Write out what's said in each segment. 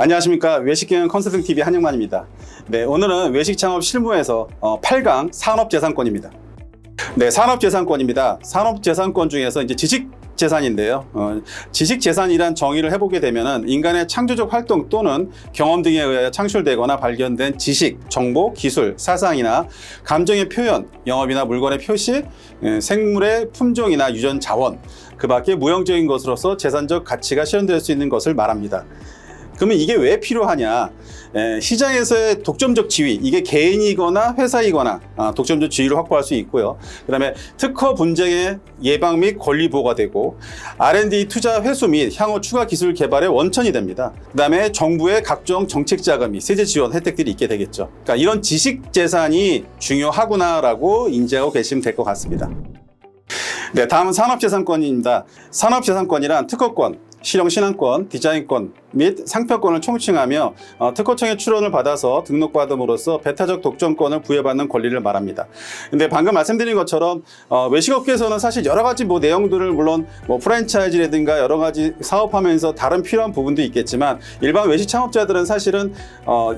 안녕하십니까. 외식경영 컨설팅TV 한영만입니다. 네, 오늘은 외식 창업 실무에서 8강 산업재산권입니다. 네, 산업재산권입니다. 산업재산권 중에서 이제 지식재산인데요. 지식재산이란 정의를 해보게 되면은 인간의 창조적 활동 또는 경험 등에 의하여 창출되거나 발견된 지식, 정보, 기술, 사상이나 감정의 표현, 영업이나 물건의 표시, 생물의 품종이나 유전 자원, 그 밖에 무형적인 것으로서 재산적 가치가 실현될 수 있는 것을 말합니다. 그러면 이게 왜 필요하냐? 시장에서의 독점적 지위, 이게 개인이거나 회사이거나 독점적 지위를 확보할 수 있고요. 그 다음에 특허 분쟁의 예방 및 권리 보호가 되고 R&D 투자 회수 및 향후 추가 기술 개발의 원천이 됩니다. 그 다음에 정부의 각종 정책 자금 및 세제 지원 혜택들이 있게 되겠죠. 그러니까 이런 지식 재산이 중요하구나라고 인지하고 계시면 될 것 같습니다. 네, 다음은 산업재산권입니다. 산업재산권이란 특허권, 실용신안권, 디자인권 및 상표권을 총칭하며 특허청의 출원을 받아서 등록받음으로써 배타적 독점권을 부여받는 권리를 말합니다. 근데 방금 말씀드린 것처럼 외식업계에서는 사실 여러 가지 내용들을 물론 프랜차이즈라든가 여러 가지 사업하면서 다른 필요한 부분도 있겠지만 일반 외식 창업자들은 사실은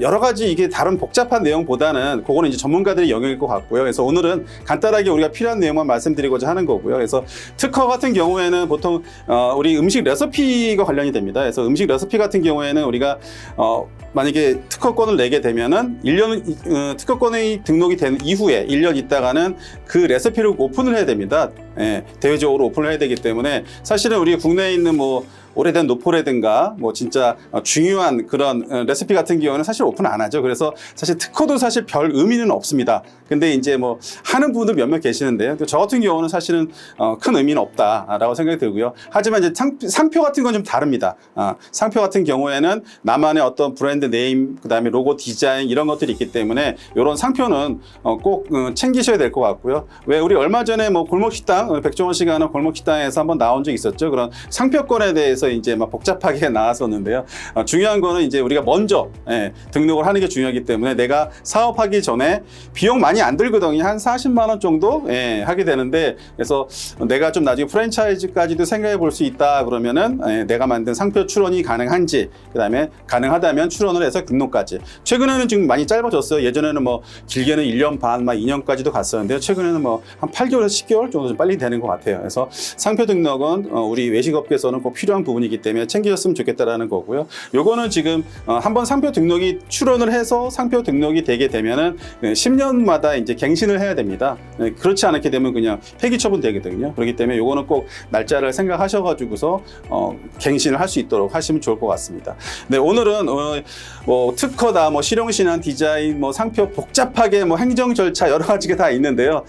여러 가지 이게 다른 복잡한 내용보다는 그거는 이제 전문가들의 영역일 것 같고요. 그래서 오늘은 간단하게 우리가 필요한 내용만 말씀드리고자 하는 거고요. 그래서 특허 같은 경우에는 보통 우리 음식 레시피가 관련이 됩니다. 그래서 음식 레시피 같은 경우에는 우리가 만약에 특허권을 내게 되면은 1년 특허권이 등록이 된 이후에 1년 있다가는 그 레시피를 오픈을 해야 됩니다. 대외적으로 오픈을 해야 되기 때문에 사실은 우리 국내에 있는 오래된 노포라든가 진짜 중요한 그런 레시피 같은 경우는 사실 오픈 안 하죠. 그래서 사실 특허도 사실 별 의미는 없습니다. 근데 이제 하는 분들 몇몇 계시는데요. 저 같은 경우는 사실은 큰 의미는 없다라고 생각이 들고요. 하지만 이제 상표 같은 건 좀 다릅니다. 상표 같은 경우에는 나만의 어떤 브랜드 네임, 그다음에 로고 디자인 이런 것들이 있기 때문에 이런 상표는 꼭 챙기셔야 될 것 같고요. 왜 우리 얼마 전에 골목식당, 백종원 씨가 하는 골목식당에서 한번 나온 적이 있었죠. 그런 상표권에 대해서 이제 복잡하게 나왔었는데요. 중요한 거는 이제 우리가 먼저 등록을 하는 게 중요하기 때문에 내가 사업하기 전에 비용 많이 안 들거든요. 한 40만 원 정도 하게 되는데 그래서 내가 좀 나중에 프랜차이즈까지도 생각해 볼 수 있다 그러면은 내가 만든 상표 출원이 가능한지 그다음에 가능하다면 출원을 해서 등록까지. 최근에는 지금 많이 짧아졌어요. 예전에는 길게는 1년 반, 2년까지도 갔었는데요. 최근에는 한 8개월에서 10개월 정도 좀 빨리 되는 것 같아요. 그래서 상표 등록은 우리 외식업계에서는 꼭 필요한 부분이기 때문에 챙기셨으면 좋겠다라는 거고요. 요거는 지금 한번 상표 등록이 출원을 해서 상표 등록이 되게 되면은 10년마다 이제 갱신을 해야 됩니다. 그렇지 않게 되면 그냥 폐기 처분되거든요. 그렇기 때문에 요거는 꼭 날짜를 생각하셔가지고서 갱신을 할 수 있도록 하시면 좋을 것 같습니다. 네, 오늘은 특허다, 실용신안, 디자인, 상표 복잡하게 행정 절차 여러 가지가 다 있는데요.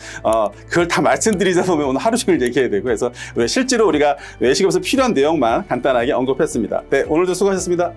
그걸 다 말씀드리다 보면 오늘 하루 종일 얘기해야 되고 해서 실제로 우리가 외식업에서 필요한 내용만 간단하게 언급했습니다. 네, 오늘도 수고하셨습니다.